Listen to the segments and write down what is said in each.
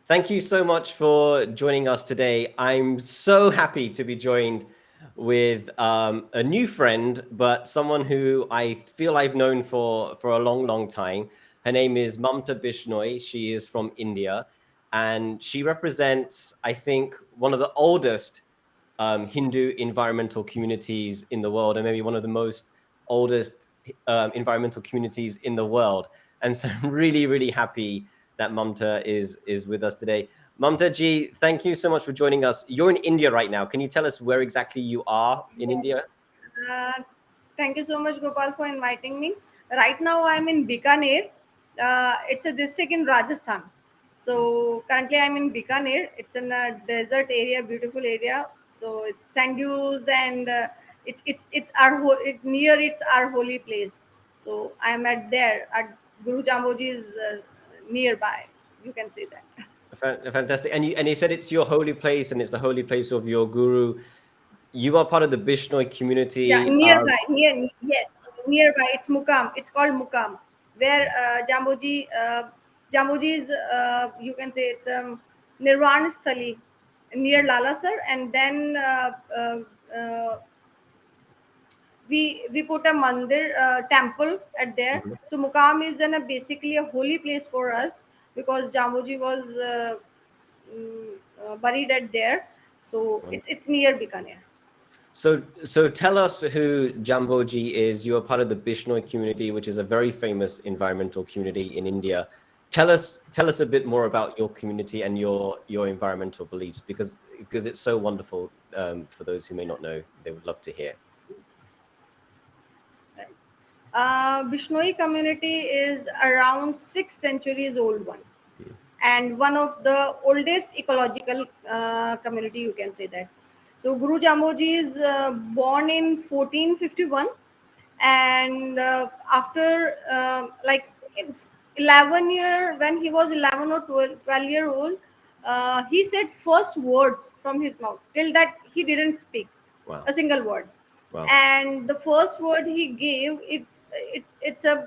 Thank you so much for joining us today. I'm so happy to be joined with a new friend, but someone who I feel I've known for a long, long time. Her name is Mamta Bishnoi. She is from India, and she represents, I think, one of the oldest Hindu environmental communities in the world, and maybe one of the most oldest environmental communities in the world. And so I'm really, really happy that Mamta is with us today. Mamta ji, thank you so much for joining us. You're in India right now. Can you tell us where exactly you are in Yes. India? Uh, Thank you so much, Gopal, for inviting me. Right now, I'm in Bikaner. It's a district in Rajasthan. Mm. So currently, I'm in Bikaner. It's in a desert area, beautiful area. So it's sand dunes, and it's our near it's our holy place. So I'm at there at Guru Jamboji's nearby. You can say that. Fantastic. And you said it's your holy place and it's the holy place of your guru. You are part of the Bishnoi Yeah, community. nearby, yes, nearby. It's Mukam. It's called Mukam, where Jamboji is. You can say it's Nirvan Sthali near Lalasar, and then we put a mandir temple at there. Mhm. So Mukam is basically a holy place for us because Jamboji was buried at there. So it's near Bikaner. So tell us who Jamboji is. You are part of the Bishnoi community, which is a very famous environmental community in India. Tell us a bit more about your community and your environmental beliefs, because it's so wonderful. For those who may not know, they would love to hear. Bishnoi community is around 6 centuries old one, Mm. and one of the oldest ecological community, you can say that. So Guru Jamboji is born in 1451, and after in 11 year when he was 11 or 12 year old, he said first words from his mouth. Till that he didn't speak Wow, a single word, wow. and the first word he gave, it's a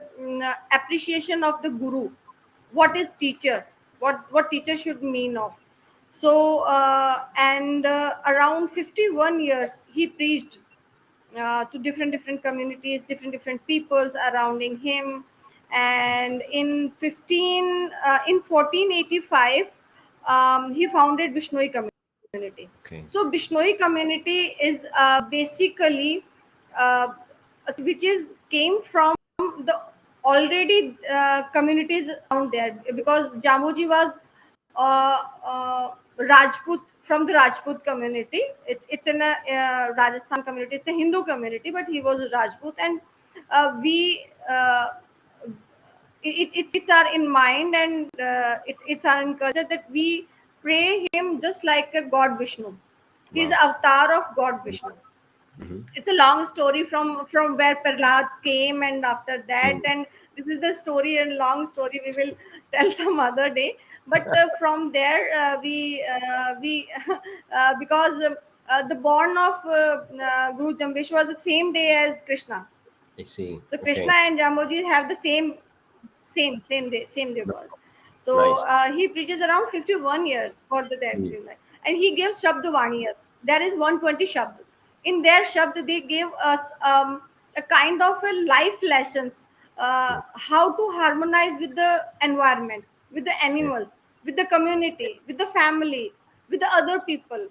appreciation of the guru. What is teacher, what teacher should mean of. So and around 51 years he preached to different communities, different peoples surrounding him. And in 1485, he founded Bishnoi community. Okay. So Bishnoi community is basically uh, which is came from the already communities around there, because Jamoji was Rajput, from the Rajput community. It's in a Rajasthan community. It's a Hindu community, but he was a Rajput, and we it's our in mind, and it's our in culture that we pray him just like a God Vishnu. He's Wow. avatar of God Vishnu. Hmm. It's a long story from where Prahlad came, and after that, Mm. and this is the story and long story we will tell some other day. But from there, we because the born of Guru Jambesh was the same day as Krishna. I see. So Krishna Okay. and Jamboji have the same day birth. So Nice. he preaches around 51 years for that Mm. few nights. And he gives Shabdvaniyas. There is 120 Shabd. In their Shabd, they give us a kind of a life lessons, Mm. how to harmonize with the environment, with the Okay. animals, with the community, with the family, with the other people.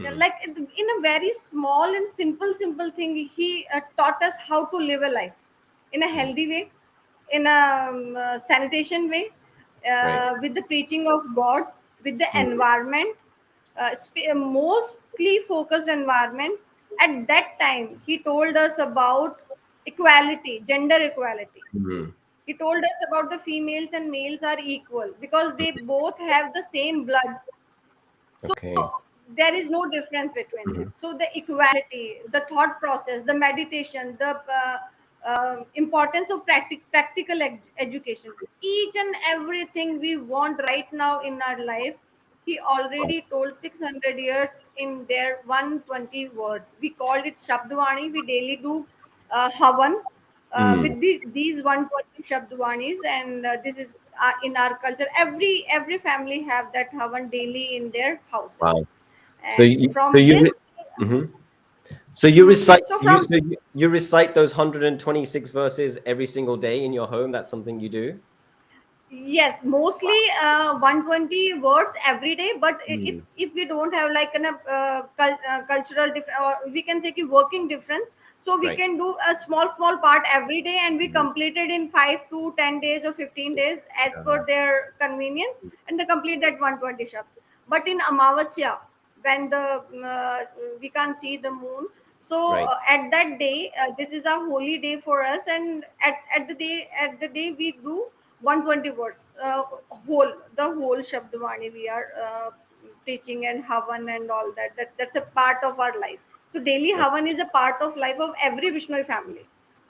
Yeah, Mm. like in a very small and simple thing, he taught us how to live a life in a Mm. healthy way, in a sanitation way, Right. with the preaching of gods, with the Mm. environment, mostly focused environment. At that time he told us about equality, gender equality. Mm. He told us about the females and males are equal because they both have the same blood. So Okay. there is no difference between them. Mhm. So the equality, the thought process, the meditation, the importance of practical education, each and everything we want right now in our life, he Wow. already told 600 years in their 120 words. We called it Shabdwani. We daily do Havan Mm. with these 120 Shabdwanis, and this is in our culture. Every family have that havan daily in their houses, Wow. So and you, so from you, this. Mhm. So you recite So from you recite those 126 verses every single day in your home. That's something you do. Yes, mostly 120 words every day. But Mm. if we don't have like an cultural difference, or we can say ki working difference, so we Right. can do a small part every day, and we Mhm. complete it in 5 to 10 days or 15 days as per Uh, their convenience, and they complete that 120 shabd. But in Amavasya, when the we can't see the moon, so right. at that day, this is a holy day for us, and at the day we do 120 words, whole Shabdavani we are teaching, and Havan and all that. That's a part of our life. So daily That's Havan is a part of life of every Bishnoi family.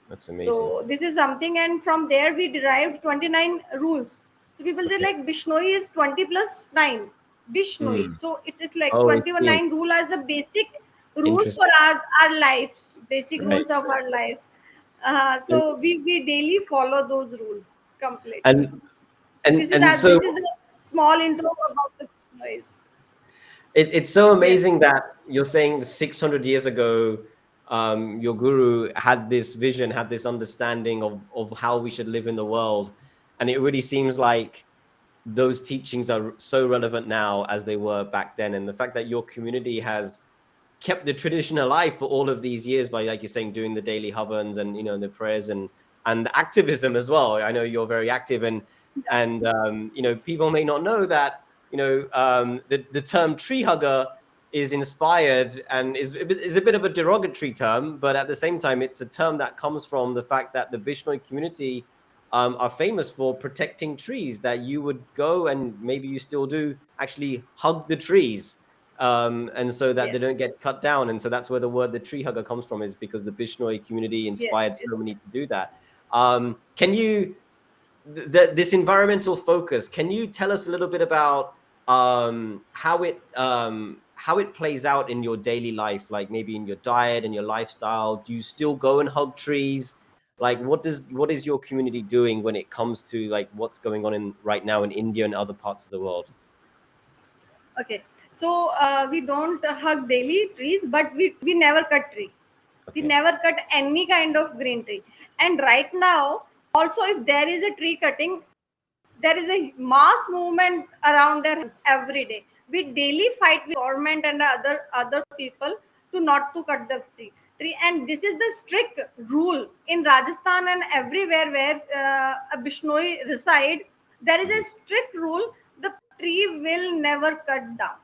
that's amazing. So this is something, and from there we derived 29 rules. So people say Okay. like Bishnoi is 20 plus 9. Bishnoi. Mm. So it's like Oh, I 21 see. 9 rule as a basic rules for Interesting. our lives, basic Right. rules of our lives. And So we daily follow those rules completely. and So this is and our so this is the small intro about the Bishnois. it's so Yes, amazing that you're saying 600 years ago, your guru had this vision, had this understanding of how we should live in the world, and it really seems like those teachings are so relevant now as they were back then. And the fact that your community has kept the tradition alive for all of these years by, like you're saying, doing the daily hovens and the prayers and the activism as well. I know you're very active, and people may not know that the term tree hugger is inspired and is a bit of a derogatory term, but at the same time it's a term that comes from the fact that the Bishnoi community are famous for protecting trees, that you would go, and maybe you still do, actually hug the trees, and so that they yes, don't get cut down. And so that's where the word the tree hugger comes from, is because the Bishnoi community yes, inspired yes. so many to do that. Can you, this environmental focus, can you tell us a little bit about how it plays out in your daily life, like maybe in your diet and your lifestyle? Do you still go and hug trees? Like, what is your community doing when it comes to like what's going on in right now in India and other parts of the world? Okay. So we don't hug daily trees, but we never cut tree. We Okay. never cut any kind of green tree. And right now, also, if there is a tree cutting, there is a mass movement around their hands every day. We daily fight with government and other people to not to cut the tree. And this is the strict rule in Rajasthan and everywhere where a Bishnoi reside. There is Mhm. a strict rule: the tree will never cut down.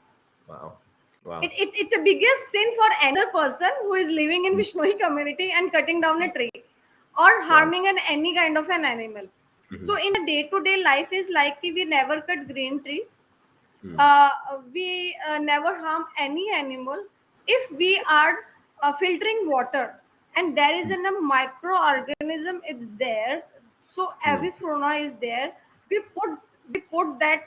Wow. Wow. It's a biggest sin for any other person who is living in Bishnoi community and cutting down a tree or Wow. harming any kind of an animal. So Mhm. in a day-to-day life is like we never cut green trees. Mm. uh, we never harm any animal. If we are filtering water and there is Mm. a microorganism, it's there. So Mm. every fauna is there. We put that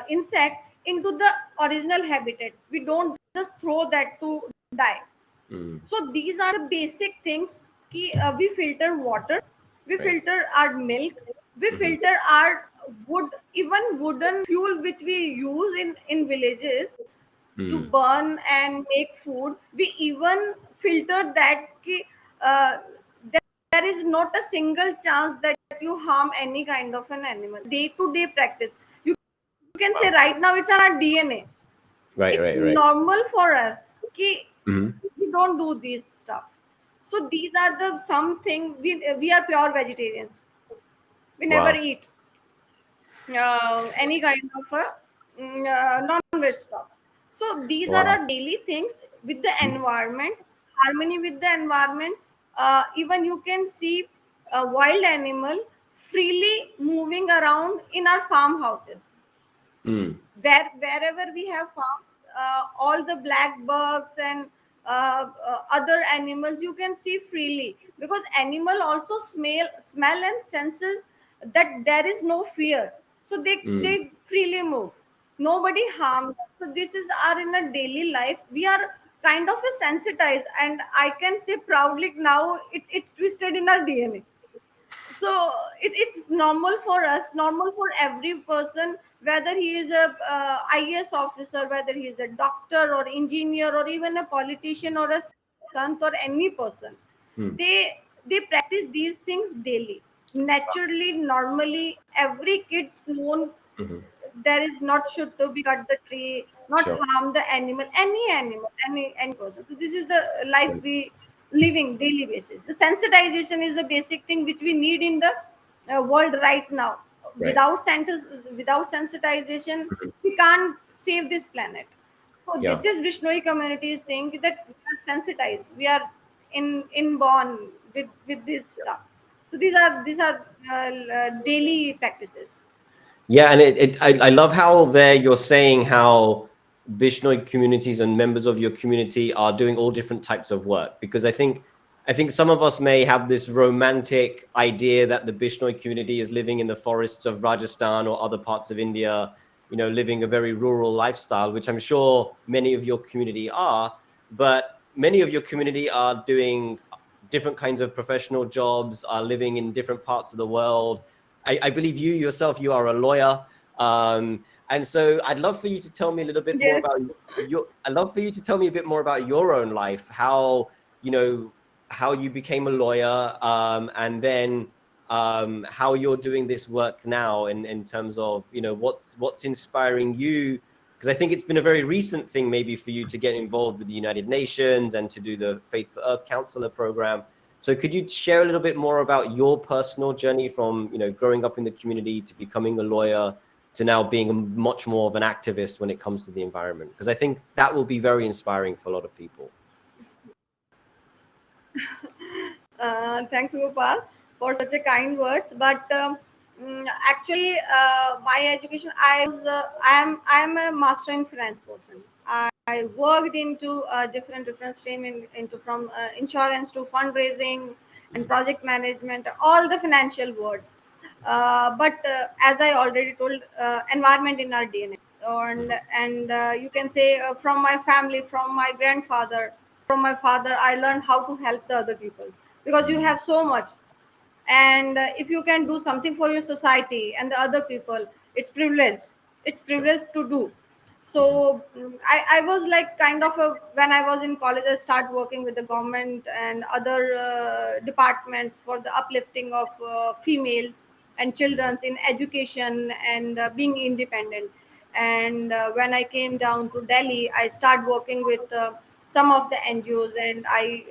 insect into the original habitat. We don't just throw that to die. Mm. So these are the basic things. We filter water, we Right. filter our milk, we Mhm. filter our wood, even wooden fuel which we use in villages to Mm. burn and make food. We even filter that uh, there is not a single chance that you harm any kind of an animal. Day to day practice. You can say Wow. right now it's on our DNA. Right. It's Right. Right. normal for us कि Mhm. we don't do these stuff. So these are the something. We are pure vegetarians. We never Wow. eat any kind of a non-veg stuff. So these are Wow. our daily things with the Mhm. environment, harmony with the environment. Even you can see a wild animal freely moving around in our farmhouses. Mm. Wherever we have found all the black bugs and other animals, you can see freely, because animal also smell and senses that there is no fear, so Mm. they freely move, nobody harms them. So this is our in a daily life. We are kind of a sensitized, and I can say proudly now it's twisted in our DNA. So it's normal for us, normal for every person, whether he is a IAS officer, whether he is a doctor or engineer or even a politician or a sant or any person. Hmm. They practice these things daily, naturally, normally. Every kid's known Hmm. there is not should to be cut the tree, not Sure. harm the animal, any person. So this is the life Right. we living daily basis. The sensitization is the basic thing which we need in the world right now. Right. Without sensitization, we can't save this planet. So Yeah. this is Vishnoi community is saying that we are sensitized. We are inborn with this stuff. So these are daily practices. Yeah, and I love how there you're saying how Bishnoi communities and members of your community are doing all different types of work, because I think some of us may have this romantic idea that the Bishnoi community is living in the forests of Rajasthan or other parts of India, living a very rural lifestyle, which I'm sure many of your community are, but many of your community are doing different kinds of professional jobs, are living in different parts of the world. I believe you yourself, you are a lawyer. And so I'd love for you to tell me a little bit more Yes. about I'd love for you to tell me a bit more about your own life, you know, how you became a lawyer, and then how you're doing this work now in terms of, what's inspiring you. Because I think it's been a very recent thing maybe for you to get involved with the United Nations and to do the Faith for Earth Counselor program. So could you share a little bit more about your personal journey from, growing up in the community to becoming a lawyer to now being much more of an activist when it comes to the environment? Because I think that will be very inspiring for a lot of people. Thanks, Gopal, for such a kind words. But actually, my education, I am a master in finance person. I worked into different stream into from insurance to fundraising and project management, all the financial words. But as I already told, environment in our DNA, and you can say from my family, from my grandfather, from my father, I learned how to help the other peoples, because you have so much. And if you can do something for your society and the other people, it's privileged. It's Sure. privileged to do. Hmm. So I was like kind of when I was in college, I started working with the government and other departments for the uplifting of females and children's in education and being independent. And when I came down to Delhi, I started working with some of the NGOs, and I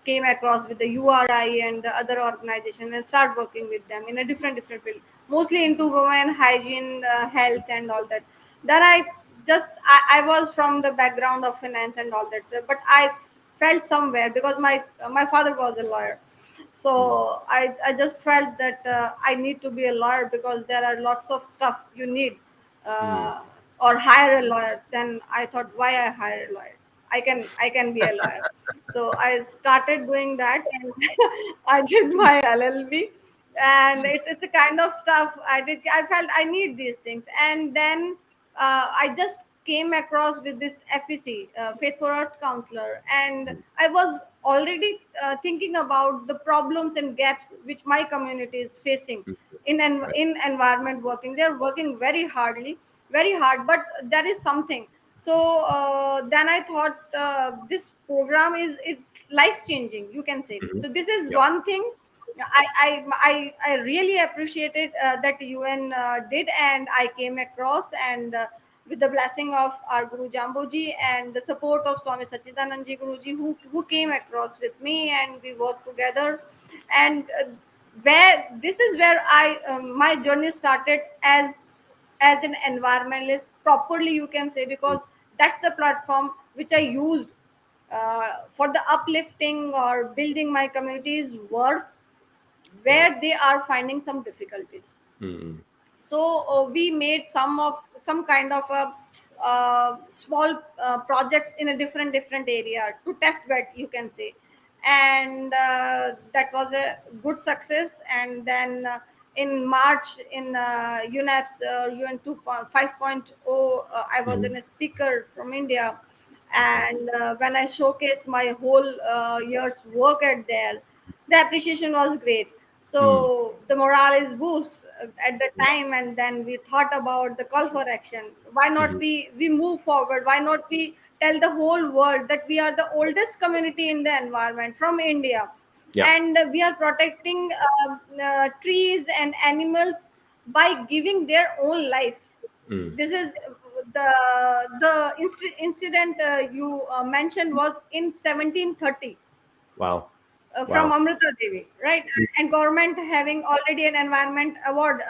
came across with the URI and the other organization and start working with them in a different field, mostly into women hygiene, health, and all that. Then I was from the background of finance and all that stuff, but I felt somewhere, because my father was a lawyer. Hmm. So I just felt that I need to be a lawyer, because there are lots of stuff you need, Hmm. uh, or hire a lawyer. Then I thought, why I hire a lawyer? I can be a lawyer. So I started doing that, and I did my LLB. And it's a kind of stuff I did. I felt I need these things. And then I just came across with this FEC, Faith for Earth Counselor, and I was already thinking about the problems and gaps which my community is facing Right. in environment working. They're working very hard, but there is something. So then I thought, this program is it's life changing, you can say. Hmm. So this is Yeah. one thing I really appreciated that UN did, and I came across. And with the blessing of our Guru Jamboji and the support of Swami Sachidanandji Guruji, who came across with me, and we worked together. And where this is where I my journey started as an environmentalist properly, you can say, because that's the platform which I used for the uplifting or building my community's work Yeah. where they are finding some difficulties. Hmm. So we made some kind of a small projects in a different area to test bed, you can say. And that was a good success. And then in March, in UNEP's UN 5.0, I was Hmm. in a speaker from India. And when I showcased my whole year's work at there, the appreciation was great. Mm. So the morale is boost at the time, and then we thought about the call for action. Why not Mhm. we move forward? Why not we tell the whole world that we are the oldest community in the environment from India, Yeah. and we are protecting trees and animals by giving their own life. Mm. This is the incident you mentioned was in 1730, Wow. from Wow. Amrita Devi, right? And government having already an environment award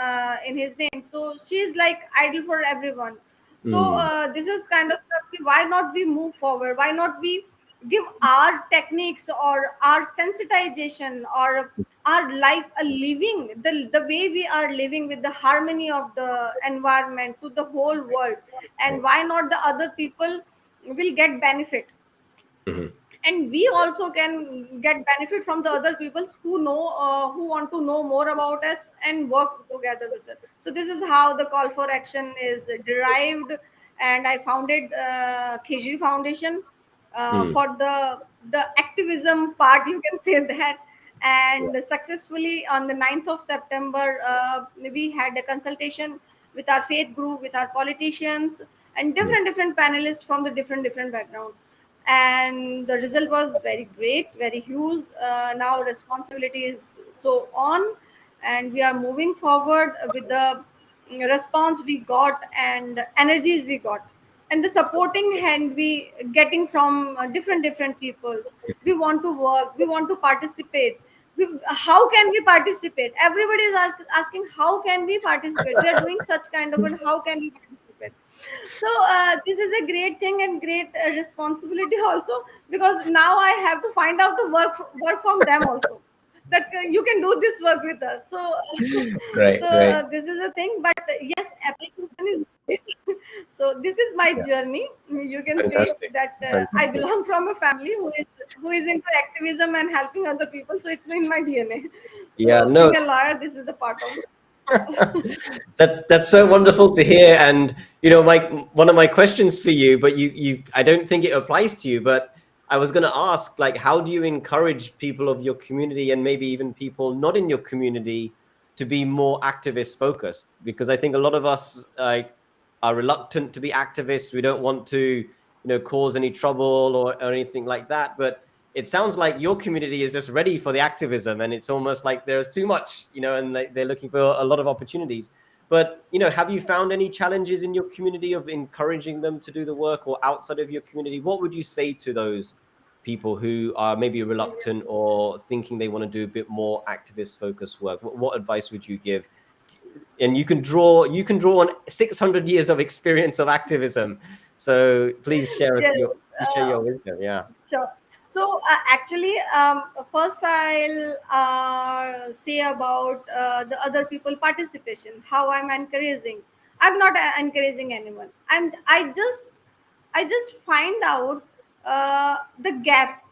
in his name. So she's like idol for everyone. So Mm. this is kind of stuff. Why not we move forward? Why not we give our techniques or our sensitization or our life a living, the way we are living with the harmony of the environment to the whole world, and Right. why not the other people will get benefit, Mhm. and we also can get benefit from the other peoples who know, who want to know more about us and work together with us. So this is how the call for action is derived, and I founded Khejri Foundation Mm. for the activism part, you can say that. And successfully on the 9th of September, we had a consultation with our faith group, with our politicians, and Mm. different panelists from the different backgrounds, and the result was very great, very huge. Now responsibility is so on, and we are moving forward with the response we got and energies we got, and the supporting hand we getting from different peoples. We want to work, we want to participate. How can we participate? Everybody is asking how can we participate, we are doing such kind of, and how can we participate? So this is a great thing and great responsibility also, because now I have to find out the work from them also, that you can do this work with us. So Right. so Right. this is a thing, but yes, application is great. So this is my Yeah. journey. You can say Fantastic. that I Fantastic. belong from a family who is into activism and helping other people, so it's in my DNA. Yeah. So No. being a lawyer, this is the part of. That's so wonderful to hear. And my one of my questions for you, but you I don't think it applies to you, but I was going to ask, like, how do you encourage people of your community and maybe even people not in your community to be more activist focused? Because I think a lot of us like are reluctant to be activists. We don't want to cause any trouble or anything like that. But it sounds like your community is just ready for the activism, and it's almost like there's too much, and they're looking for a lot of opportunities. But have you found any challenges in your community of encouraging them to do the work, or outside of your community? What would you say to those people who are maybe reluctant or thinking they want to do a bit more activist focused work? What advice would you give? And you can draw on 600 years of experience of activism, so please share Yes. your please share uh, your wisdom. Yeah. Sure. So actually, first I'll say about the other people participation. How I'm encouraging. I'm not encouraging anyone. I just find out the gap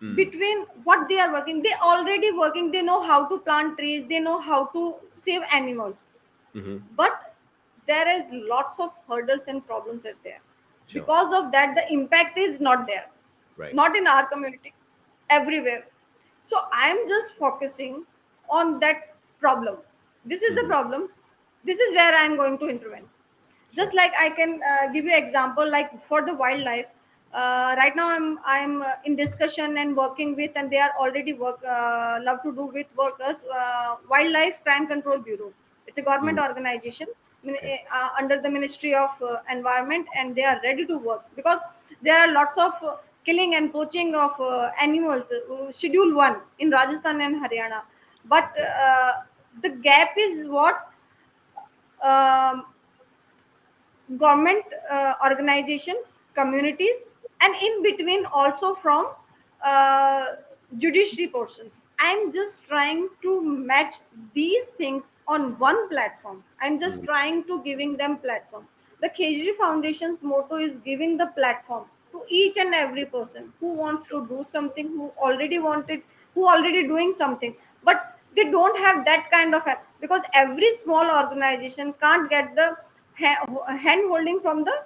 Mm. between what they are working. They already working. They know how to plant trees. They know how to save animals, Mm-hmm. but there is lots of hurdles and problems out there. Sure. Because of that, the impact is not there, Right. not in our community, everywhere. So I'm just focusing on that problem. This is the Mm-hmm. problem. This is where I'm going to intervene. Just Sure. like I can give you example, like for the wildlife. Right now I'm in discussion and working with, and they are already love to do with workers, Wildlife Crime Control Bureau. It's a government Mm. organization Okay. under the Ministry of Environment, and they are ready to work because there are lots of killing and poaching of animals, schedule 1 in Rajasthan and Haryana. But Okay. the gap is what, um, government organizations, communities, and in between also from uh, judiciary portions. I'm just trying to match these things on one platform. I'm just Mm. trying to giving them platform. The Khejri Foundation's motto is giving the platform to each and every person who wants to do something, who already wanted, who already doing something, but they don't have that kind of help, because every small organization can't get the hand holding from the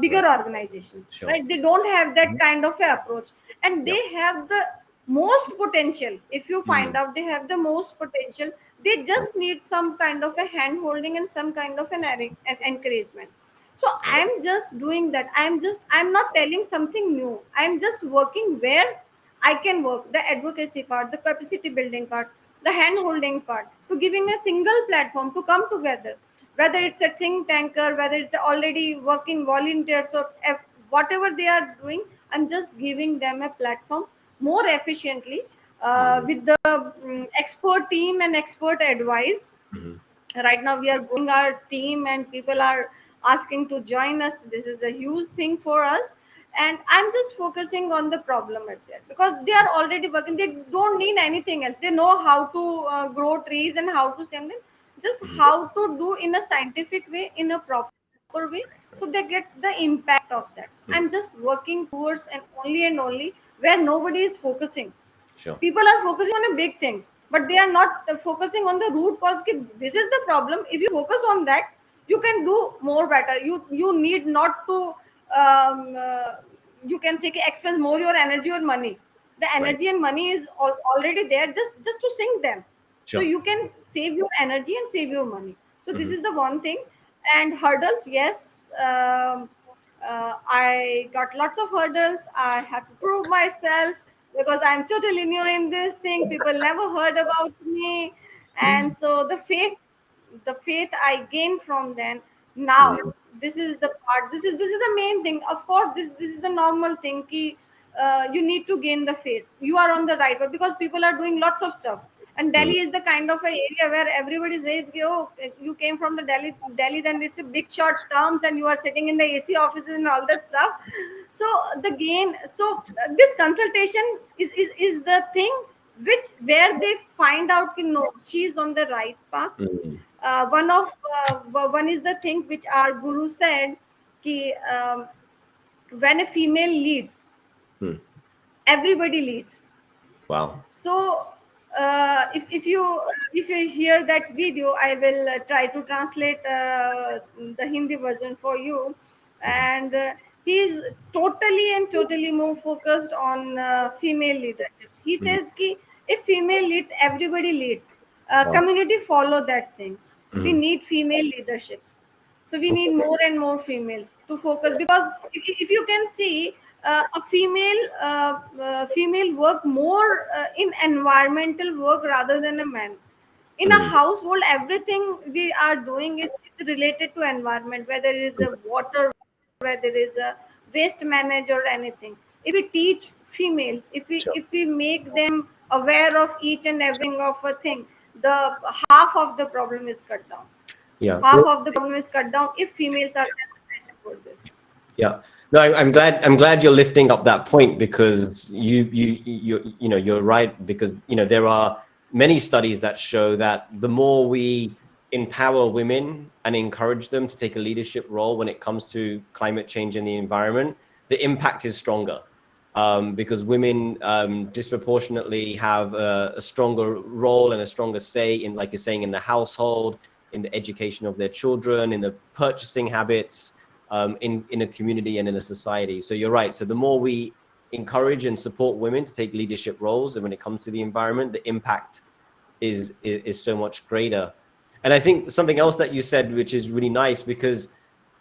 bigger Right. organizations, Sure. right? They don't have that Mhm. kind of a approach, and Yep. they have the most potential. If you find Mm. out they have the most potential, they just need some kind of a hand holding and some kind of an encouragement. So Right. I'm just doing that. I'm not telling something new. I'm just working where I can work, the advocacy part, the capacity building part, the hand holding part, to giving a single platform to come together, whether it's a think tanker, whether it's already working volunteers, or whatever they are doing. I'm just giving them a platform more efficiently, Mm. with the expert team and expert advice. Mhm. Right now we are growing our team and people are asking to join us. This is a huge thing for us, and I'm just focusing on the problem at there, because they are already working. They don't need anything else. They know how to grow trees and how to send them, just Mhm. how to do in a scientific way, in a proper way, so they get the impact of that. So Mhm. I'm just working towards and only where nobody is focusing. Sure. People are focusing on the big things, but they are not focusing on the root cause. Ki this is the problem. If you focus on that, you can do more better. You need not to, you can say ki expend more your energy or money. The Right. energy and money is already there, just to sink them. So Sure. you can save your energy and save your money. So this Mhm. is the one thing. And hurdles, yes. I got lots of hurdles. I have to prove myself, because I'm totally new in this thing. People never heard about me, and so the faith I gained from then. Now Mm. this is the part. This is the main thing. Of course, this is the normal thing. Ki, you need to gain the faith. You are on the right path, because people are doing lots of stuff. And Mm. Delhi is the kind of a area where everybody says, ki, "Oh, you came from the Delhi, then it's a big short terms, and you are sitting in the AC offices and all that stuff." So the gain. So this consultation is the thing which where they find out, ki, no, she's on the right path. Mm. One is the thing which our guru said, ki, when a female leads, Mm. everybody leads. Wow. So if you hear that video, I will try to translate the Hindi version for you. Mhm. And he's totally more focused on female leadership. He Mhm. says ki, if female leads, everybody leads. Wow. Community follow that things. We Mhm. need female leaderships. So we need Okay. more and more females to focus, because if you can see, a female work more in environmental work rather than a man. In a Mm. household, everything we are doing is related to environment, whether it is Mm. a water, whether it is a waste manage or anything. If we teach females, Sure. if we make them aware of each and everything of a thing, the half of the problem is cut down. Yeah. Half of the problem is cut down if females are sensitized for this. Yeah. No, I'm glad. I'm glad you're lifting up that point, because you're right, because there are many studies that show that the more we empower women and encourage them to take a leadership role when it comes to climate change and the environment, the impact is stronger. Because women disproportionately have a stronger role and a stronger say in, like you're saying, in the household, in the education of their children, in the purchasing habits, in a community and in a society. So you're right. So the more we encourage and support women to take leadership roles, and when it comes to the environment, the impact is so much greater. And I think something else that you said, which is really nice, because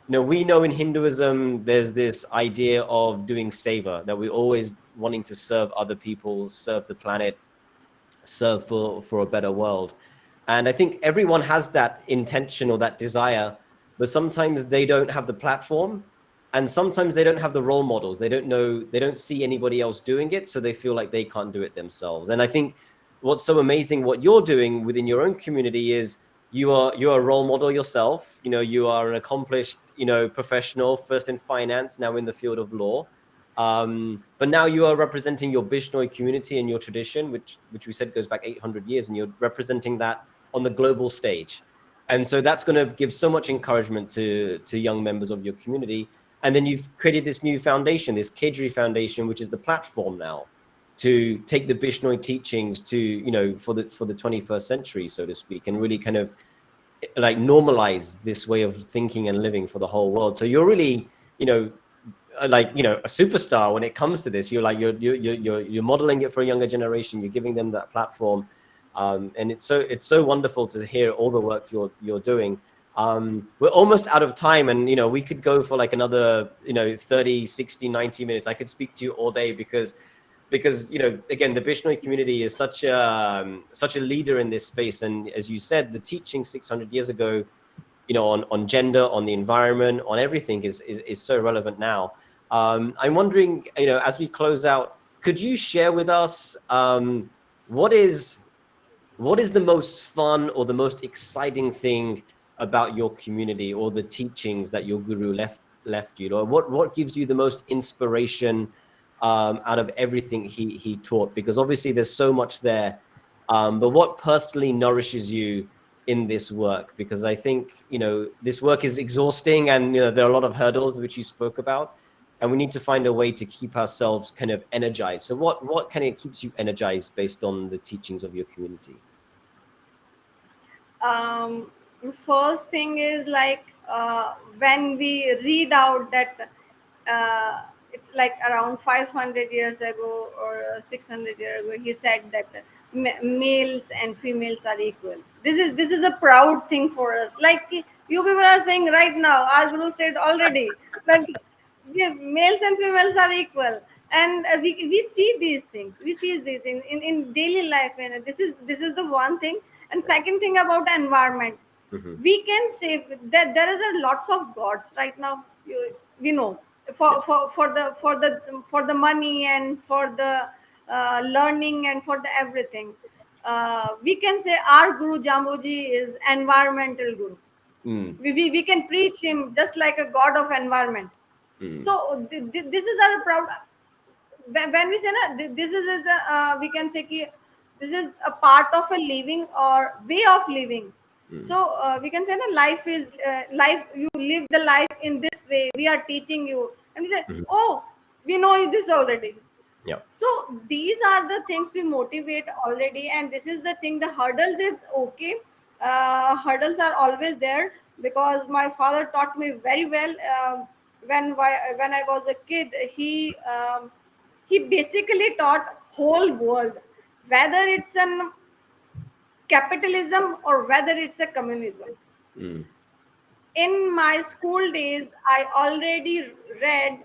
we know in Hinduism there's this idea of doing seva, that we're always wanting to serve other people, serve the planet, serve for a better world. And I think everyone has that intention or that desire, but sometimes they don't have the platform, and sometimes they don't have the role models. They don't know, they don't see anybody else doing it, so they feel like they can't do it themselves. And I think what's so amazing, what you're doing within your own community, is you're a role model yourself. You are an accomplished professional, first in finance, now in the field of law. But now you are representing your Bishnoi community and your tradition, which we said goes back 800 years, and you're representing that on the global stage. And so that's going to give so much encouragement to young members of your community. And then you've created this new foundation, this Khejri Foundation, which is the platform now to take the Bishnoi teachings to, for the 21st century, so to speak, and really kind of like normalize this way of thinking and living for the whole world. So you're really, like, you know, a superstar when it comes to this. You're like, you're modeling it for a younger generation. You're giving them that platform. And it's so wonderful to hear all the work you're doing. We're almost out of time, and, you know, we could go for like another, you know, 30, 60, 90 minutes. I could speak to you all day, because, you know, again, the Bishnoi community is such a leader in this space. And as you said, the teaching 600 years ago, you know, on gender, on the environment, on everything is so relevant now. I'm wondering, you know, as we close out, could you share with us, what is the most fun or the most exciting thing about your community, or the teachings that your guru left you? Or what gives you the most inspiration, out of everything he taught? Because obviously there's so much there, but what personally nourishes you in this work? Because I think, you know, this work is exhausting, and, you know, there are a lot of hurdles which you spoke about, and we need to find a way to keep ourselves kind of energized. So what kind of keeps you energized based on the teachings of your community? um, First thing is like, when we read out that, it's like around 500 years ago or 600 years ago, he said that males and females are equal. This is a proud thing for us. Like you people are saying right now, our guru said already that males and females are equal. And we see these things, we see these in daily life, and this is the one thing. And second thing about environment, Hmm. we can say that there is a lots of gods right now. We know, Yeah. for the money, and for the learning, and for the everything. We can say our guru Jambuji is environmental guru. Mm, We can preach him just like a god of environment. mm, So this is our proud. When we say na, this is a, we can say ki, this is a part of a living or way of living. mm, So we can say na, life is life, you live the life in this way, we are teaching you. And we say, mhm. oh, we know this already. Yeah. So these are the things we motivate already. And this is the thing, the hurdles is okay. Hurdles are always there, because my father taught me very well. When I was a kid, he basically taught whole world, whether it's an capitalism or whether it's a communism. Mm, In my school days, I already read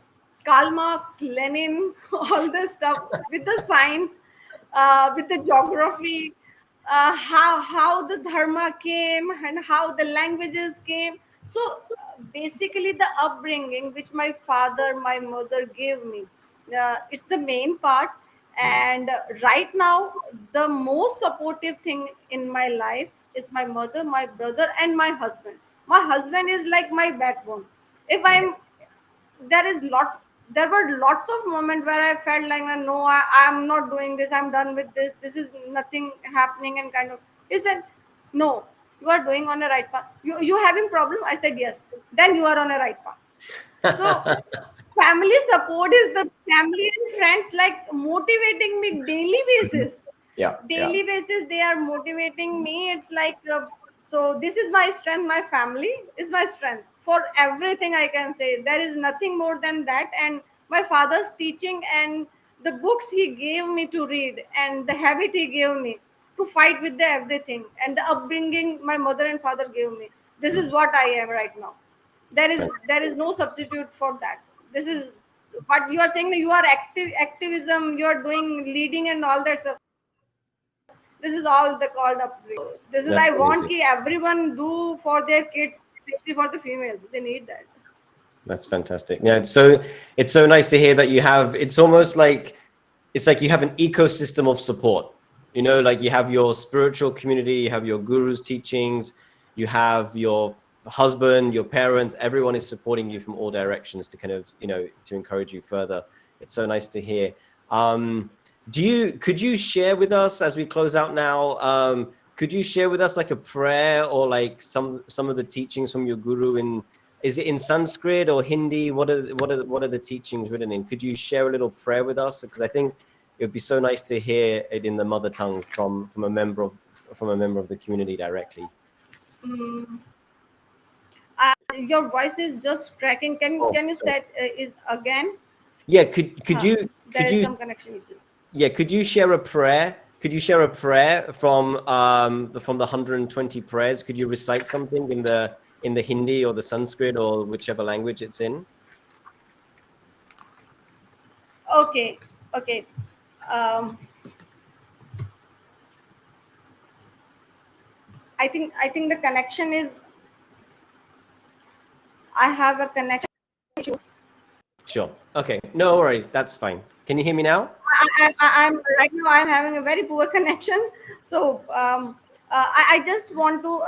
Karl Marx, Lenin, all this stuff with the science, with the geography, how the dharma came and how the languages came. So basically, the upbringing which my father, my mother gave me, it's the main part. mm, And right now, the most supportive thing in my life is my mother, my brother, and my husband. My husband is like my backbone. If yeah. I'm there is lot there were lots of moments where I felt like, no, I'm not doing this, I'm done with this is nothing happening, and kind of, he said, no, you are doing on a right path. You having problem? I said yes. Then you are on a right path. So family support is the family and friends like motivating me daily Mhm. basis. Yeah. Yeah. Daily basis they are motivating me. It's like, so this is my strength. My family is my strength for everything. I can say there is nothing more than that. And my father's teaching, and the books he gave me to read, and the habit he gave me to fight with the everything, and the upbringing my mother and father gave me, this Mm. is what I am right now. There is no substitute for that. This is what you are saying, you are activism, you are doing leading and all that stuff. This is all the called up. This is That's I want amazing. ki everyone do for their kids, especially for the females, they need that. That's fantastic. Yeah, it's so nice to hear that you have. It's almost like it's like you have an ecosystem of support. You know, like you have your spiritual community, you have your guru's teachings, you have your husband, your parents. Everyone is supporting you from all directions to kind of, you know, to encourage you further. It's so nice to hear. Um, could you share with us as we close out now? Could you share with us like a prayer, or like some of the teachings from your guru in, is it in Sanskrit or Hindi? What are the teachings written in? Could you share a little prayer with us? Because I think it would be so nice to hear it in the mother tongue from a member of the community directly. Mm, Your voice is just cracking. Oh, Can you sorry. set is again? Yeah, could Huh. you There is some connection issues. yeah, could you share a prayer? Could you share a prayer from the 120 prayers? Could you recite something in the Hindi or the Sanskrit or whichever language it's in? Okay, okay. Um, I think the connection is. I have a connection issue. Sure. Okay. No worries. That's fine. Can you hear me now? I'm right now. I'm having a very poor connection. So I just want to.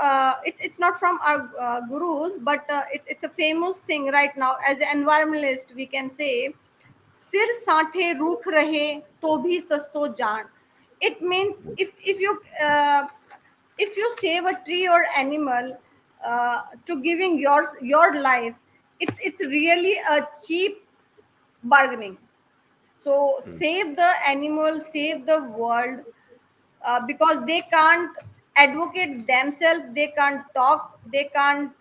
It's not from our gurus, but it's a famous thing right now. As an environmentalist, we can say, "Sir saathe rukh rahe to bhi sasto jaan." It means if you save a tree or animal to giving your life, it's really a cheap bargaining. So Mm, save the animals, save the world, because they can't advocate themselves, they can't talk, they can't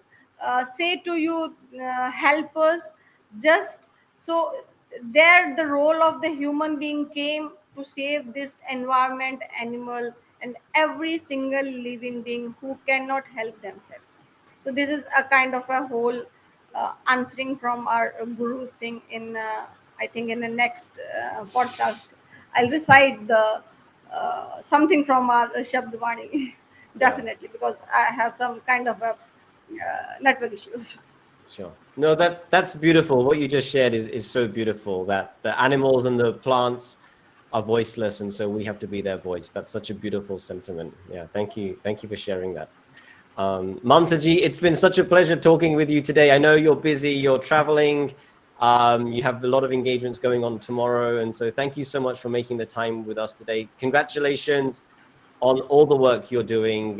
say to you, help us. Just so there, the role of the human being came to save this environment, animal, and every single living being who cannot help themselves. So this is a kind of a whole answering from our gurus thing. In I think in the next podcast, I'll recite the something from our Shabdvani, yeah. definitely, because I have some kind of a network issues. Sure. No, that's beautiful. What you just shared is so beautiful that the animals and the plants are voiceless, and so we have to be their voice. That's such a beautiful sentiment. Yeah. Thank you. Thank you for sharing that. Mamta ji, it's been such a pleasure talking with you today. I know you're busy, you're traveling, you have a lot of engagements going on tomorrow. And so thank you so much for making the time with us today. Congratulations on all the work you're doing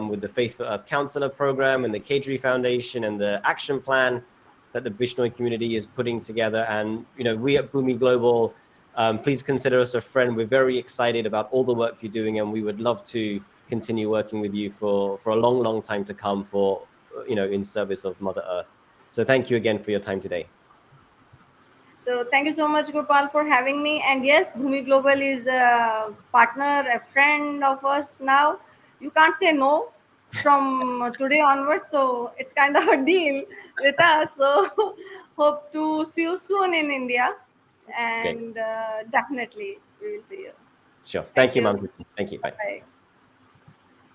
with the Faith for Earth Counselor program and the Khejri Foundation and the action plan that the Bishnoi community is putting together. And, you know, we at Bhumi Global, please consider us a friend. We're very excited about all the work you're doing, and we would love to continue working with you for a long, long time to come you know, in service of Mother Earth. So thank you again for your time today. So thank you so much, Gopal, for having me. And yes, Bhumi Global is a partner, a friend of us now. You can't say no from today onwards. So it's kind of a deal with us. So hope to see you soon in India. Great. And definitely we will see you. Sure. Thank Thank you, you. Mamta. Thank you. Bye. Bye.